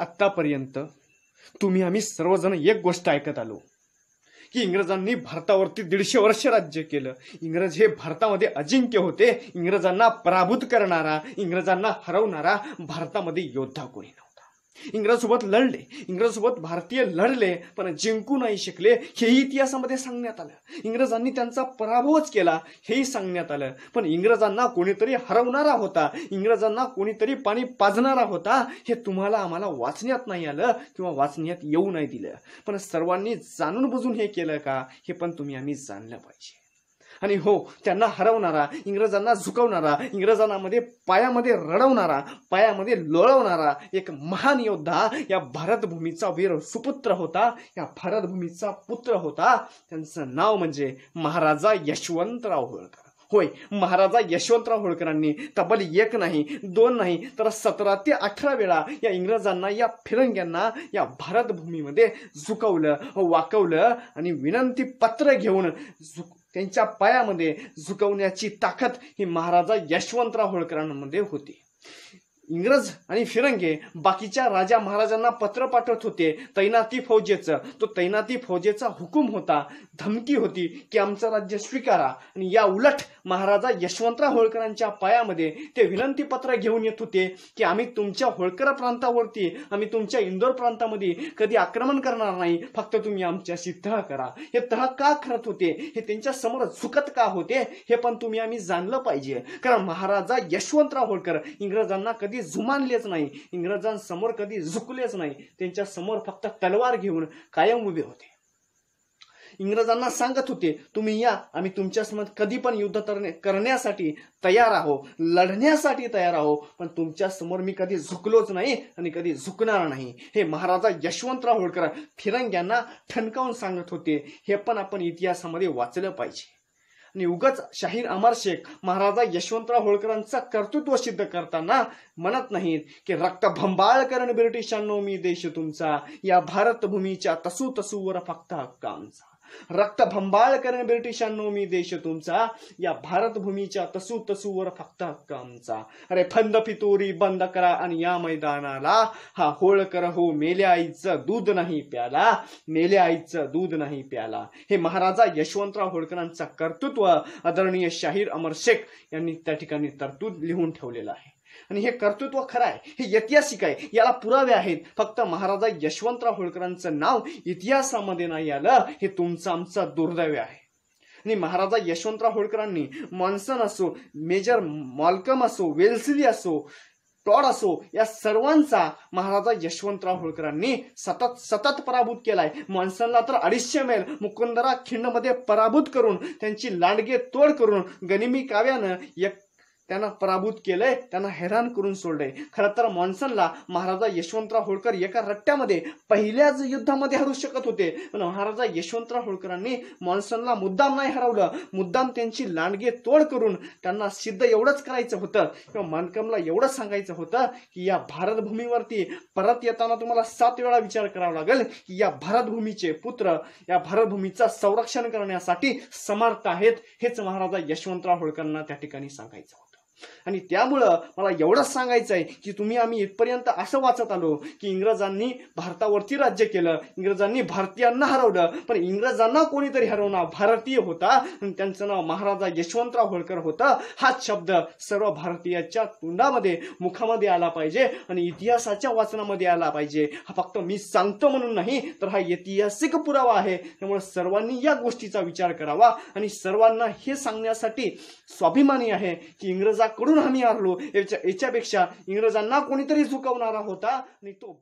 आतापर्यंत तुम्ही आम्ही सर्वजण एक गोष्ट ऐकत आलो की इंग्रजांनी भारतावरती 150 वर्ष राज्य केलं. इंग्रज हे भारतामध्ये अजिंक्य होते. इंग्रजांना पराभूत करणारा, इंग्रजांना हरवणारा भारतामध्ये योद्धा कोणी नव्हता. इंग्रजांसोबत लढले, इंग्रजांसोबत भारतीय लढले, पण जिंकू नाही शकले हेही इतिहासामध्ये सांगण्यात आलं. इंग्रजांनी त्यांचा पराभवच केला हेही सांगण्यात आलं. पण इंग्रजांना कोणीतरी हरवणारा होता, इंग्रजांना कोणीतरी पाणी पाजणारा होता हे तुम्हाला आम्हाला वाचण्यात नाही आलं किंवा वाचण्यात येऊ नाही दिलं. पण सर्वांनी जाणून बुजून हे केलं का हे पण तुम्ही आम्ही जाणलं पाहिजे. आणि हो, त्यांना हरवणारा, इंग्रजांना झुकवणारा, इंग्रजांमध्ये पायामध्ये रडवणारा, पायामध्ये लोळवणारा एक महान योद्धा या भारतभूमीचा वीर सुपुत्र होता, या भारतभूमीचा पुत्र होता. त्यांचं नाव म्हणजे महाराजा यशवंतराव होळकर. होय, महाराजा यशवंतराव होळकरांनी तब्बल 1 नाही 2 नाही तर 17 ते 18 वेळा या इंग्रजांना, या फिरंग्यांना या भारतभूमीमध्ये झुकवलं, वाकवलं आणि विनंती पत्र घेऊन त्यांच्या पायामध्ये झुकवण्याची ताकद ही महाराजा यशवंतराव होळकरांमध्ये होती. इंग्रज आणि फिरंगे बाकीच्या राजा महाराजांना पत्र पाठवत होते तैनाती फौजेचं. तो तैनाती फौजेचा हुकूम होता, धमकी होती की आमचं राज्य स्वीकारा. आणि या उलट महाराजा यशवंतराव होळकरांच्या पायामध्ये ते विनंती पत्र घेऊन येत होते की आम्ही तुमच्या होळकर प्रांतावरती, आम्ही तुमच्या इंदोर प्रांतामध्ये कधी आक्रमण करणार नाही, फक्त तुम्ही आमच्याशी तह करा. हे तह का करत होते, हे त्यांच्या समोर झुकत का होते हे पण तुम्ही आम्ही जाणलं पाहिजे. कारण महाराजा यशवंतराव होळकर इंग्रजांना कधी जुमानलेच नाही, इंग्रजांसमोर कधी झुकलेच नाही. त्यांच्या समोर फक्त तलवार घेऊन कायम उभे होते. इंग्रजांना सांगत होते तुम्ही या, आम्ही तुमच्यासमोर कधी पण युद्ध करण्यासाठी तयार आहो, लढण्यासाठी तयार आहो, पण तुमच्या समोर मी कधी झुकलोच नाही आणि कधी झुकणार नाही. हे महाराजा यशवंतराव होळकर फिरंग्यांना ठणकावून सांगत होते. हे पण आपण इतिहासामध्ये वाचलं पाहिजे. आणि उगाच शाहीर अमर शेख महाराजा यशवंतराव होळकरांचं कर्तृत्व सिद्ध करताना म्हणत नाहीत की रक्त भंबाळ करण ब्रिटिशांनो मी देश तुमचा, या भारतभूमीच्या तसू तसूवर फक्त हक्क आमचा. रक्त भंबाळ करण ब्रिटिशांनो मी देश तुमचा, या भारतभूमीच्या तसू तसूवर फक्त हक्क आमचा. अरे फंद फितोरी बंद करा आणि या मैदानाला, हा होळकर हो मेल्या आईचं दूध नाही प्याला, मेल्या आईचं दूध नाही प्याला. हे महाराजा यशवंतराव होळकरांचं कर्तृत्व आदरणीय शाहीर अमर शेख यांनी त्या ठिकाणी तरतूद लिहून ठेवलेलं आहे. आणि हे कर्तृत्व खरं आहे, हे ऐतिहासिक आहे, याला पुरावे आहेत. फक्त महाराजा यशवंतराव होळकरांचं नाव इतिहासामध्ये नाही आलं हे तुमचं आमचं दुर्दैव आहे. आणि महाराजा यशवंतराव होळकरांनी मॉन्सन असो, मेजर मॉल्कम असो, वेल्सली असो, टॉड असो, या सर्वांचा महाराजा यशवंतराव होळकरांनी सतत पराभूत केलाय. मॉन्सनला तर 250 मैल मुकुंदरा खिंडमध्ये पराभूत करून, त्यांची लांडगे तोड करून गनिमी काव्यानं त्यांना पराभूत केलंय, त्यांना हैराण करून सोडलंय. खरं तर मॉन्सनला महाराजा यशवंतराव होळकर एका रट्ट्यामध्ये पहिल्याच युद्धामध्ये हरवू शकत होते, पण महाराजा यशवंतराव होळकरांनी मॉन्सनला मुद्दाम नाही हरवलं, मुद्दाम त्यांची लांडगे तोड करून त्यांना सिद्ध एवढंच करायचं होतं किंवा मानकमला एवढं सांगायचं होतं की या भारतभूमीवरती परत येताना तुम्हाला 7 वेळा विचार करावा लागेल की या भारतभूमीचे पुत्र या भारतभूमीचं संरक्षण करण्यासाठी समर्थ आहेत. हेच महाराजा यशवंतराव होळकरांना त्या ठिकाणी सांगायचं होतं. आणि त्यामुळं मला एवढंच सांगायचं आहे की तुम्ही आम्ही इथपर्यंत असं वाचत आलो की इंग्रजांनी भारतावरती राज्य केलं, इंग्रजांनी भारतीयांना हरवलं, पण इंग्रजांना कोणीतरी हरवणार भारतीय होता आणि त्यांचं नाव महाराजा यशवंतराव होळकर होतं. हाच शब्द सर्व भारतीयाच्या तोंडामध्ये, मुखामध्ये आला पाहिजे आणि इतिहासाच्या वाचनामध्ये आला पाहिजे. हा फक्त मी सांगतो म्हणून नाही, तर हा ऐतिहासिक पुरावा आहे. त्यामुळे सर्वांनी या गोष्टीचा विचार करावा आणि सर्वांना हे सांगण्यासाठी स्वाभिमानी आहे की इंग्रजाकडून आम्ही हरलो, याच्यापेक्षा इंग्रजांना कोणीतरी झुकवणारा होता आणि तो